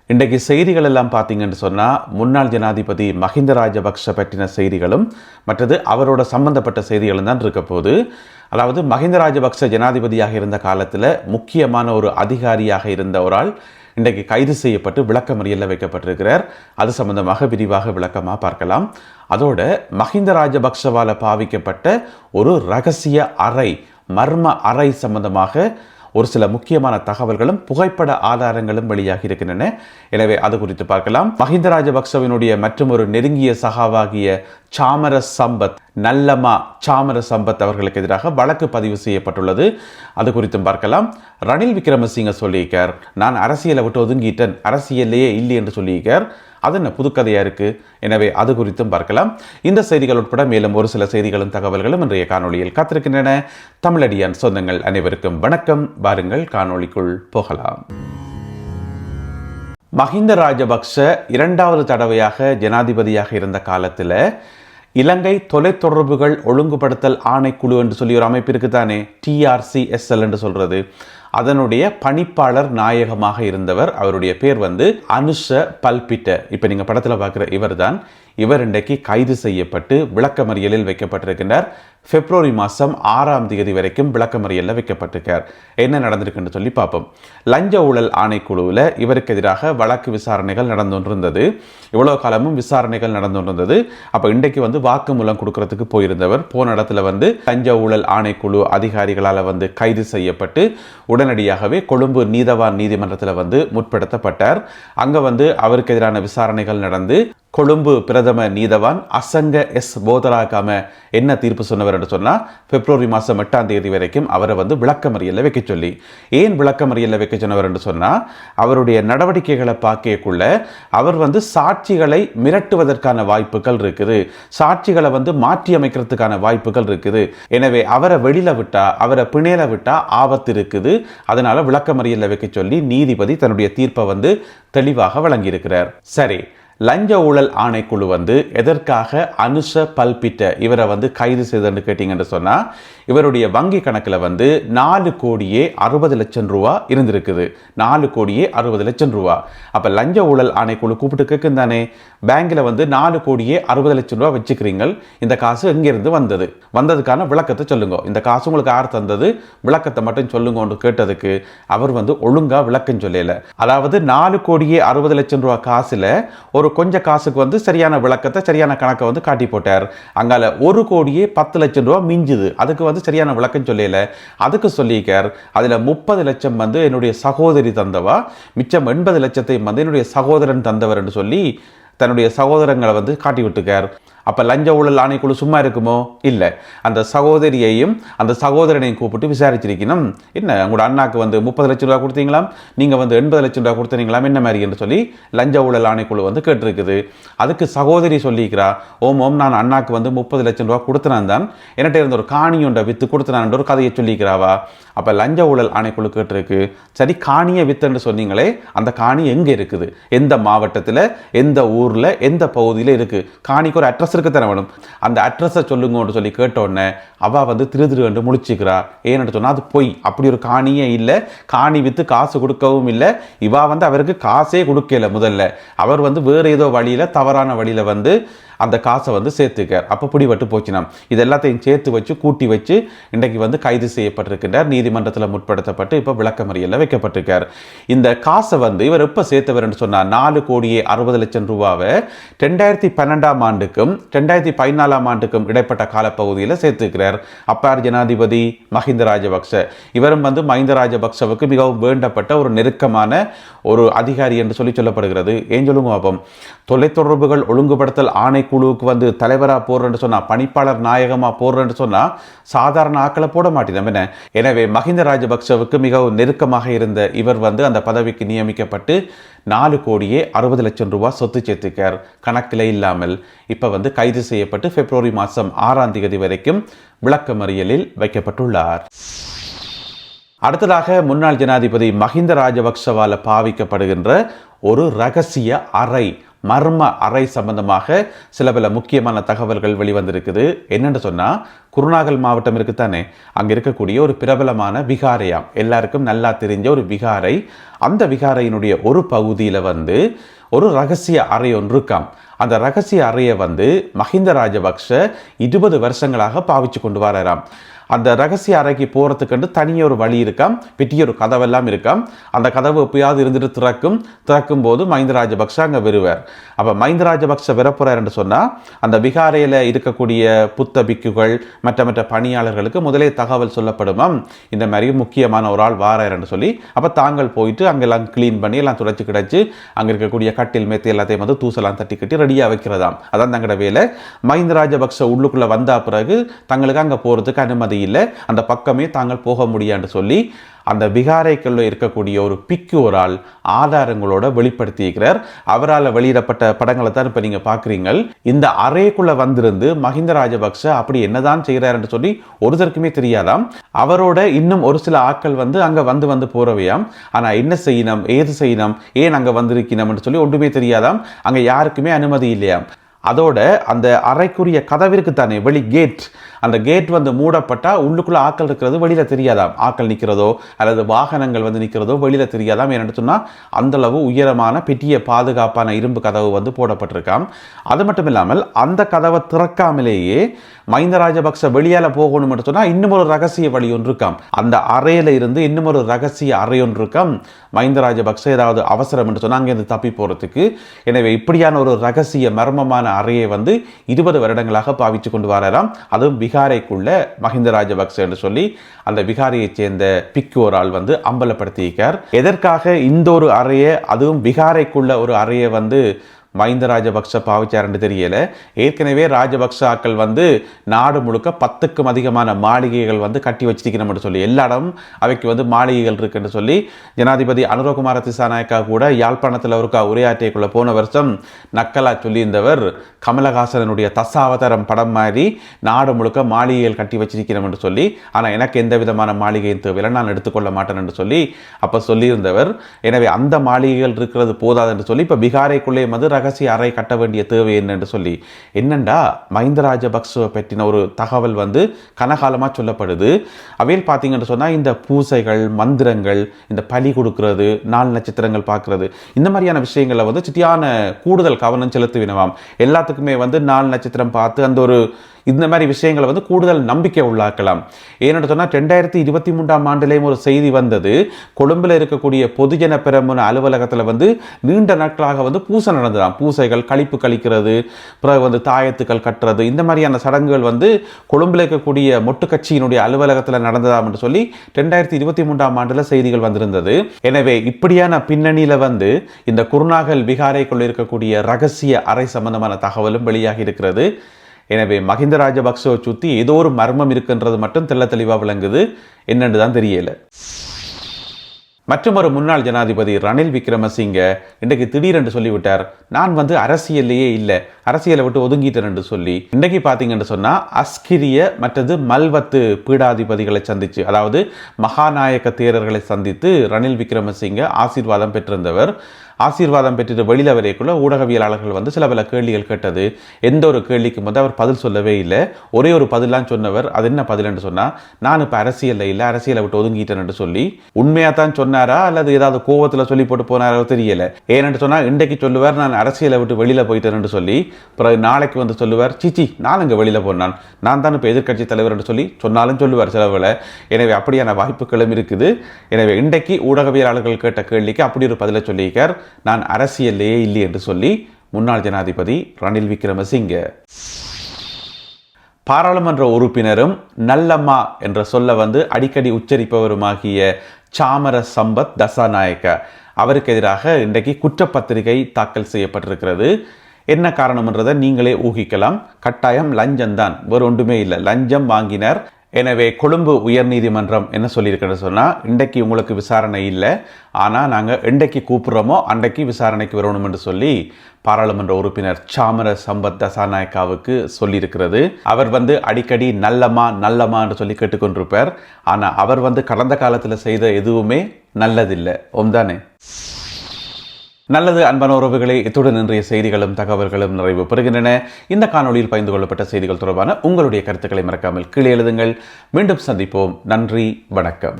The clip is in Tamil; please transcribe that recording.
இன்றைக்கு செய்திகள் எல்லாம் பார்த்தீங்கன்னு சொன்னால் முன்னாள் ஜனாதிபதி மஹிந்த ராஜபக்ஷ பற்றின செய்திகளும் மற்றது அவரோட சம்பந்தப்பட்ட செய்திகளும் தான் இருக்க போது. அதாவது மஹிந்த ராஜபக்ஷ ஜனாதிபதியாக இருந்த காலத்தில் முக்கியமான ஒரு அதிகாரியாக இருந்த ஒரு ஆள் இன்றைக்கு கைது செய்யப்பட்டு விளக்கமறியலில் வைக்கப்பட்டிருக்கிறார். அது சம்பந்தமாக விரிவாக விளக்கமாக பார்க்கலாம். அதோட மஹிந்த ராஜபக்ஷவால் பாவிக்கப்பட்ட ஒரு ரகசிய அறை, மர்ம அறை சம்பந்தமாக ஒரு சில முக்கியமான தகவல்களும் புகைப்பட ஆதாரங்களும் வெளியாகி இருக்கின்றன. எனவே அது குறித்து பார்க்கலாம். மஹிந்த ராஜபக்சவினுடைய மற்றும் ஒரு நெருங்கிய சகாவாகிய சாமர சம்பத், நல்லமா சாமர சம்பத் அவர்களுக்கு எதிராக வழக்கு பதிவு செய்யப்பட்டுள்ளது. அது குறித்தும் பார்க்கலாம். ரணில் விக்ரமசிங்க சொல்லியிருக்கார், நான் அரசியலை விட்டு ஒதுங்கிட்டேன், அரசியலையே இல்லை என்று சொல்லியிருக்கார். அது என்ன புதுக்கதையா இருக்கு? எனவே அது குறித்தும் பார்க்கலாம். இந்த செய்திகள் உட்பட மேலும் ஒரு சில செய்திகளும் தகவல்களும் இன்றைய காணொளியில் காத்திருக்கின்றன. தமிழடியான் சொந்தங்கள் அனைவருக்கும் வணக்கம். வாருங்கள் காணொளிக்குள் போகலாம். மஹிந்த ராஜபக்ஷ இரண்டாவது தடவையாக ஜனாதிபதியாக இருந்த காலத்தில் இலங்கை தொலைத்தொடர்புகள் ஒழுங்குபடுத்தல் ஆணைக்குழு என்று சொல்லி ஒரு அமைப்பு இருக்குதானே, TRCSL என்று சொல்றது, அதனுடைய பணிப்பாளர் நாயகமாக இருந்தவர். அவருடைய பேர் அனுஷ பல்பிட்ட. இப்போ நீங்கள் படத்தில் பார்க்குற இவர் தான். இவர் இன்றைக்கு கைது செய்யப்பட்டு விளக்கமறியலில் வைக்கப்பட்டிருக்கின்றார். பிப்ரவரி மாதம் 6ஆம் தேதி வரைக்கும் விளக்கமறியலில் வைக்கப்பட்டிருக்கார். என்ன நடந்திருக்குன்னு சொல்லி பார்ப்போம். லஞ்ச ஊழல் ஆணைக்குழுவில் இவருக்கு எதிராக வழக்கு விசாரணைகள் நடந்து கொண்டிருந்தது. இவ்வளோ காலமும் விசாரணைகள் நடந்து கொண்டிருந்தது. அப்போ இன்றைக்கு வாக்குமூலம் கொடுக்கறதுக்கு போயிருந்தவர் போன இடத்துல லஞ்ச ஊழல் ஆணைக்குழு அதிகாரிகளால் கைது செய்யப்பட்டு உடனடியாகவே கொழும்பு நீதவான் நீதிமன்றத்தில் முற்படுத்தப்பட்டார். அங்கே அவருக்கு எதிரான விசாரணைகள் நடந்து கொழும்பு பிரதம நீதவான் அசங்க எஸ் போதராகாம என்ன தீர்ப்பு சொன்னவர் என்று சொன்னால், பிப்ரவரி மாதம் 8ஆம் தேதி வரைக்கும் அவரை விளக்கமறியலில் வைக்க சொல்லி. ஏன் விளக்கமறியலில் வைக்க சொன்னவர் என்று சொன்னால், அவருடைய நடவடிக்கைகளை பார்க்கக்குள்ள அவர் சாட்சிகளை மிரட்டுவதற்கான வாய்ப்புகள் இருக்குது, சாட்சிகளை மாற்றி அமைக்கிறதுக்கான வாய்ப்புகள் இருக்குது. எனவே அவரை வெளியில விட்டா, அவரை பிணையில விட்டா ஆபத்து இருக்குது. அதனால விளக்கமறியலில் வைக்க சொல்லி நீதிபதி தன்னுடைய தீர்ப்பை தெளிவாக வழங்கியிருக்கிறார். சரி, லஞ்ச ஊழல் ஆணைக்குழு எதற்காக அனுஷ பல்பிட்ட இவரை கைது செய்தன்னு கேட்டீங்கன்னு சொன்னா, இவருடைய வங்கி கணக்கில் 4,60,00,000 ரூபா இருந்திருக்குது. 4,60,00,000 அப்ப லஞ்ச ஊழல் ஆணைக்குழு கூப்பிட்டு கேட்கும் தானே, பேங்க்ல 4,60,00,000 ரூபா வச்சுக்கிறீங்க, இந்த காசு எங்கிருந்து வந்ததுக்கான விளக்கத்தை சொல்லுங்க, இந்த காசு உங்களுக்கு யார் தந்தது, விளக்கத்தை மட்டும் சொல்லுங்க கேட்டதுக்கு அவர் ஒழுங்கா விளக்கம் சொல்லல. அதாவது 4,60,00,000 ரூபா காசுல ஒரு கொஞ்ச காசுக்கு சரியான விளக்கத்தை, சரியான கணக்கை காட்டி போட்டார். அங்கால 1,10,00,000 ரூபா மிஞ்சுது, அதுக்கு சரியான விளக்கம் சொல்லல. அதுக்கு சொல்லிக்கார், அதுல 30 லட்சம் என்னுடைய சகோதரி தந்தவா, மிச்சம் 80 லட்சத்தையும் என்னுடைய சகோதரன் தந்தவர் என்று சொல்லி தன்னுடைய சகோதரங்களை காட்டி விட்டுக்கார். அப்ப லஞ்ச ஊழல் ஆணைக்குழு சும்மா இருக்குமோ? இல்லை. அந்த சகோதரியையும் அந்த சகோதரனையும் கூப்பிட்டு விசாரிச்சிருக்கணும். என்ன உங்களோட அண்ணாக்கு 30 லட்சம் ரூபா கொடுத்தீங்களா, நீங்க 80 லட்சம் ரூபா கொடுத்தீங்களா, என்ன மாதிரி என்று சொல்லி லஞ்ச ஊழல் ஆணைக்குழு கேட்டிருக்குது. அதுக்கு சகோதரி சொல்லிக்கிறா, ஓம் நான் அண்ணாக்கு 30 லட்சம் ரூபா கொடுத்தனான் தான், என்கிட்ட இருந்த ஒரு காணியோண்ட வித்து கொடுத்தனான் ஒரு கதையை சொல்லிக்கிறாவா. அப்ப லஞ்ச ஊழல் ஆணைக்குழு கேட்டிருக்கு. சரி, காணியை வித்துன்னு சொன்னீங்களே, அந்த காணி எங்க இருக்குது, எந்த மாவட்டத்தில், எந்த ஊர்ல, எந்த பகுதியில் இருக்கு, காணிக்கு ஒரு அட்ரஸ் இருக்குத்தானே வேணும், அந்த அட்ரஸை சொல்லுங்கன்னு சொல்லி கேட்டோடனே அவ திரு முழிச்சுக்கிறா. ஏன்னு சொன்னா அது பொய், அப்படி ஒரு காணியே இல்லை, காணி வித்து காசு கொடுக்கவும் இல்லை. இவா அவருக்கு காசே கொடுக்கல. முதல்ல அவர் வேற ஏதோ வழியில, தவறான வழியில அந்த காசை சேர்த்துக்கார். அப்போ பிடிபட்டு போச்சுனாம். இது எல்லாத்தையும் சேர்த்து வச்சு கூட்டி வச்சு இன்றைக்கு கைது செய்யப்பட்டிருக்கின்றார். நீதிமன்றத்தில் முற்படுத்தப்பட்டு இப்போ விளக்கமறியலில் வைக்கப்பட்டிருக்கார். இந்த காசை இவர் எப்போ சேர்த்தவர் என்று சொன்னார், 4,60,00,000 ரூபாவை 2012ஆம் ஆண்டுக்கும் 2014ஆம் ஆண்டுக்கும் இடைப்பட்ட காலப்பகுதியில் சேர்த்துக்கிறார். அப்பார் ஜனாதிபதி மஹிந்த ராஜபக்ஷ. இவரும் மஹிந்த ராஜபக்ஷவுக்கு மிகவும் வேண்டப்பட்ட ஒரு நெருக்கமான ஒரு அதிகாரி என்று சொல்லப்படுகிறது. ஏன் சொல்லுங்க பாப்போம். தொலைத்தொடர்புகள் ஒழுங்குபடுத்தல் ஆணைக்குழுவுக்கு தலைவராக போடுறேன்னு சொன்னா, பணிப்பாளர் நாயகமா போடுறேன்னு சொன்னா சாதாரண ஆக்களை போட மாட்டேன். எனவே மஹிந்த ராஜபக்ஷவுக்கு மிகவும் நெருக்கமாக இருந்த இவர் அந்த பதவிக்கு நியமிக்கப்பட்டு 4,60,00,000 ரூபா சொத்து சேர்த்துக்கார், கணக்கில் இல்லாமல். இப்ப கைது செய்யப்பட்டு பிப்ரவரி மாதம் 6ஆம் தேதி வரைக்கும் விளக்கமறியலில் வைக்கப்பட்டுள்ளார். அடுத்ததாக முன்னாள் ஜனாதிபதி மஹிந்த ராஜபக்ஷவால் பாவிக்கப்படுகின்ற ஒரு ரகசிய அறை, மர்ம அறை சம்பந்தமாக சில பல முக்கியமான தகவல்கள் வெளிவந்திருக்குது. என்னென்னு சொன்னால், குருநாகல் மாவட்டம் இருக்குத்தானே, அங்கே இருக்கக்கூடிய ஒரு பிரபலமான விகாரையாம், எல்லாருக்கும் நல்லா தெரிஞ்ச ஒரு விகாரை. அந்த விகாரையினுடைய ஒரு பகுதியில் வந்து ஒரு ரகசிய அறை ஒன்று இருக்காம். அந்த ரகசிய அறையை வந்து மஹிந்த ராஜபக்ஷ 20 வருஷங்களாக பாவிச்சு கொண்டு வராராம். அந்த ரகசிய அறைக்கு போகிறதுக்கு தனியாக ஒரு வழி இருக்காம், பெரிய ஒரு கதவெல்லாம் இருக்காம். அந்த கதவு எப்பயாவது இருந்துட்டு திறக்கும் போது மஹிந்த ராஜபக்ஷ அங்கே வருவார். அப்போ மஹிந்த ராஜபக்ஷ வரப்போறாருன்னு சொன்னால், அந்த விகாரையில் இருக்கக்கூடிய புத்த பிக்குகள் மற்ற பணியாளர்களுக்கு முதலே தகவல் சொல்லப்படுமாம், இந்த மாதிரி முக்கியமான ஒரு ஆள் வாராருன்னு சொல்லி. அப்போ தாங்கள் போயிட்டு அங்கெல்லாம் கிளீன் பண்ணி எல்லாம் துடைச்சி கிடச்சி அங்கே இருக்கக்கூடிய கட்டில் மேத்து எல்லாத்தையும் வந்து தூசெல்லாம் தட்டி கட்டி ரெடியாக வைக்கிறதாம். அதான் தங்களோட வேலை. மஹிந்த ராஜபக்ஷ உள்ளுக்குள்ளே வந்த பிறகு தங்களுக்கு அங்கே போகிறதுக்கு அனுமதி இல்லை, அந்த பக்கமே தாங்கள் போக முடியான்னு சொல்லி அந்த விகாரைக்குள்ள இருக்கக்கூடிய ஒரு பிக்கு ஒரு ஆள் ஆதாரங்களோட வெளிப்படுத்தியிருக்கிறார். அவரால் வெளியிடப்பட்ட படங்களை தான் இப்போ நீங்கள் பார்க்குறீங்க. இந்த அறைக்குள்ள வந்திருந்து மஹிந்த ராஜபக்ஷ அப்படி என்னதான் செய்கிறாருன்னு சொல்லி ஒருத்தருக்குமே தெரியாதாம். அவரோட இன்னும் ஒரு சில ஆட்கள் வந்து அங்கே வந்து போறவையாம். ஆனால் என்ன செய்யணும், ஏது செய்யணும், ஏன் அங்கே வந்திருக்கணும்னு சொல்லி ஒன்றுமே தெரியாதாம். அங்கே யாருக்குமே அனுமதி இல்லையாம். அதோட அந்த அறைக்குரிய கதவிற்கு தானே வெளி கேட், அந்த கேட் வந்து மூடப்பட்டால் உள்ளுக்குள்ளே ஆக்கள் இருக்கிறது வெளியில் தெரியாதாம். ஆக்கள் நிற்கிறதோ அல்லது வாகனங்கள் வந்து நிற்கிறதோ வெளியில் தெரியாதாம். ஏன்னு சொன்னால் அந்தளவு உயரமான பெரிய பாதுகாப்பான இரும்பு கதவு வந்து போடப்பட்டிருக்காம். அது மட்டும் இல்லாமல் அந்த கதவை திறக்காமலேயே மஹிந்த ராஜபக்ஷ வெளியால் போகணும்னு சொன்னால் இன்னும் ஒரு ரகசிய வழி ஒன்று இருக்காம். அந்த அறையில் இருந்து இன்னும் ஒரு ரகசிய அறை ஒன்று இருக்காம். மஹிந்த ராஜபக்ஷ ஏதாவது அவசரம் என்று சொன்னால் அங்கேருந்து தப்பி போகிறதுக்கு. எனவே இப்படியான ஒரு ரகசிய மர்மமான அறையை வந்து 20 வருடங்களாக பாவிச்சு கொண்டு வராராம். அதுவும் விகாரைக்குள்ள மஹிந்த ராஜபக்ஷ என்று சொல்லி அந்த விகாரையைச் சேர்ந்த பிக்கு ஒரு ஆள் வந்து அம்பலப்படுத்தியிருக்கார். எதற்காக இந்த ஒரு அறையை, அதுவும் விகாரைக்குள்ள ஒரு அறையை வந்து மஹிந்த ராஜபக்ஷ பாவிச்சாருன்னு தெரியல. ஏற்கனவே ராஜபக்ஷ ஆக்கள் வந்து நாடு முழுக்க 10க்கும் அதிகமான மாளிகைகள் வந்து கட்டி வச்சிருக்கணும்னு சொல்லி, எல்லா இடமும் அவைக்கு வந்து மாளிகைகள் இருக்குன்னு சொல்லி ஜனாதிபதி அனுரகுமார திசாநாயக்கா கூட யாழ்ப்பாணத்தில் ஒருக்கா உரையாற்றியக்குள்ள போன வருஷம் நக்கலா சொல்லியிருந்தவர், கமலஹாசனுடைய தசாவதாரம் படம் மாதிரி நாடு முழுக்க மாளிகைகள் கட்டி வச்சிருக்கணும்னு சொல்லி, ஆனால் எனக்கு எந்த விதமான மாளிகையும் தேவையில்லை, நான் எடுத்துக்கொள்ள மாட்டேன் என்று சொல்லி அப்போ சொல்லியிருந்தவர். எனவே அந்த மாளிகைகள் இருக்கிறது போதாது என்று சொல்லி இப்போ பிகாரைக்குள்ளே வந்து ரகசிய அறை கட்ட வேண்டிய தேவை என்னன்னு சொல்லி, என்னண்டா மஹிந்த ராஜபக்ஷவை பற்றின ஒரு தகவல் வந்து கனகாலமாக சொல்லப்படுது. அவையில் பார்த்தீங்கன்னு சொன்னால் இந்த பூசைகள், மந்திரங்கள், இந்த பலி கொடுக்கறது, 4 நட்சத்திரங்கள் பார்க்கறது, இந்த மாதிரியான விஷயங்களை வந்து சிட்டியான கூடுதல் கவனம் செலுத்துவினவாம். எல்லாத்துக்குமே வந்து 4 நட்சத்திரம் பார்த்து அந்த ஒரு இந்த மாதிரி விஷயங்களை வந்து கூடுதல் நம்பிக்கை உள்ளாக்கலாம். ஏன்னு சொன்னால் 2023ஆம் ஆண்டிலேயும் ஒரு செய்தி வந்தது, கொழும்பில் இருக்கக்கூடிய பொதுஜன பெரமுன அலுவலகத்தில் வந்து நீண்ட நாட்களாக வந்து பூசை நடந்ததாம். பூசைகள், கழிப்பு கழிக்கிறது, பிறகு வந்து தாயத்துக்கள் கட்டுறது, இந்த மாதிரியான சடங்குகள் வந்து கொழும்பில் இருக்கக்கூடிய மொட்டு கட்சியினுடைய அலுவலகத்தில் நடந்ததாம் என்று சொல்லி 2023ஆம் ஆண்டில் செய்திகள் வந்திருந்தது. எனவே இப்படியான பின்னணியில் வந்து இந்த குருநாகல் விகாரைக்குள் இருக்கக்கூடிய ரகசிய அறை சம்பந்தமான தகவலும் வெளியாகி இருக்கிறது. எனவே மஹிந்த ராஜபக்ஷவை சுற்றி ஏதோ ஒரு மர்மம் இருக்குன்றது மட்டும் தெள்ள தெளிவாக விளங்குது, என்னன்னு தான் தெரியல. மற்றும் ஒரு முன்னாள் ஜனாதிபதி ரணில் விக்ரமசிங்க இன்றைக்கு திடீரென்று சொல்லிவிட்டார், நான் வந்து அரசியலையே இல்லை, அரசியலை விட்டு ஒதுங்கிட்டேன் என்று சொல்லி. இன்றைக்கு பார்த்தீங்கன்னு சொன்னால் அஸ்கிரிய மற்றது மல்வத்து பீடாதிபதிகளை சந்தித்து, அதாவது மகாநாயக்க தேரர்களை சந்தித்து ரணில் விக்ரமசிங்க ஆசீர்வாதம் பெற்றிருந்தவர். ஆசீர்வாதம் பெற்று வெளியில் வரைக்குள்ள ஊடகவியலாளர்கள் வந்து சில பல கேள்விகள் கேட்டது. எந்த ஒரு கேள்விக்கு வந்து அவர் பதில் சொல்லவே இல்லை. ஒரே ஒரு பதிலாம் சொன்னவர். அது என்ன பதில் என்று சொன்னால், நான் இப்போ அரசியலில் இல்லை, அரசியலை விட்டு ஒதுங்கிட்டேன் என்று சொல்லி. உண்மையாக தான் சொன்னாரா அல்லது ஏதாவது கோவத்தில் சொல்லி போட்டு போனாரோ தெரியல. ஏன்னு சொன்னால் இன்றைக்கு சொல்லுவார் நான் அரசியலை விட்டு வெளியில் போயிட்டேன் என்று சொல்லி, பிறகு நாளைக்கு வந்து சொல்லுவார் சிச்சி நான் இங்கே வெளியில் போனான், நான் தான் இப்போ எதிர்கட்சி தலைவர் என்று சொல்லி சொன்னாலும் சொல்லுவார் சிலவில். எனவே அப்படியான வாய்ப்புகளும் இருக்குது. எனவே இன்றைக்கு ஊடகவியலாளர்கள் கேட்ட கேள்விக்கு அப்படி ஒரு பதிலை சொல்லியிருக்கார், நான் அரசியலையே இல்லை என்று சொல்லி முன்னாள் ஜனாதிபதி ரணில் விக்ரமசிங்க. பாராளுமன்ற உறுப்பினரும் நல்லம்மா என்ற சொல்ல வந்து அடிக்கடி உச்சரிப்பவருமாகிய சாமர சம்பத் தசாநாயக்க அவருக்கு எதிராக இன்றைக்கு குற்றப்பத்திரிகை தாக்கல் செய்யப்பட்டிருக்கிறது. என்ன காரணம்ன்றதை நீங்களே ஊகிக்கலாம். கட்டாயம் லஞ்சம் தான், வேறு ஒன்றுமே இல்லை, லஞ்சம் வாங்கினார். எனவே கொழும்பு உயர்நீதிமன்றம் என்ன சொல்லியிருக்கிறது சொன்னால், இன்றைக்கு உங்களுக்கு விசாரணை இல்லை, ஆனால் நாங்கள் என்றைக்கு கூப்பிட்றோமோ அன்றைக்கு விசாரணைக்கு வரணும் என்று சொல்லி பாராளுமன்ற உறுப்பினர் சாமர சம்பத் தசாநாயக்காவுக்கு சொல்லியிருக்கிறது. அவர் வந்து அடிக்கடி நல்லம்மா என்று சொல்லி கேட்டுக்கொண்டிருப்பார். ஆனால் அவர் வந்து கடந்த காலத்தில் செய்த எதுவுமே நல்லதில்லை. ஒம்தானே. நல்லது அன்பான உறவுகளே, இத்துடன் இன்றைய செய்திகளும் தகவல்களும் நிறைவு பெறுகின்றன. இந்த காணொலியில் பகிர்ந்து கொள்ளப்பட்ட செய்திகள் தொடர்பான உங்களுடைய கருத்துக்களை மறக்காமல் கீழே எழுதுங்கள். மீண்டும் சந்திப்போம். நன்றி, வணக்கம்.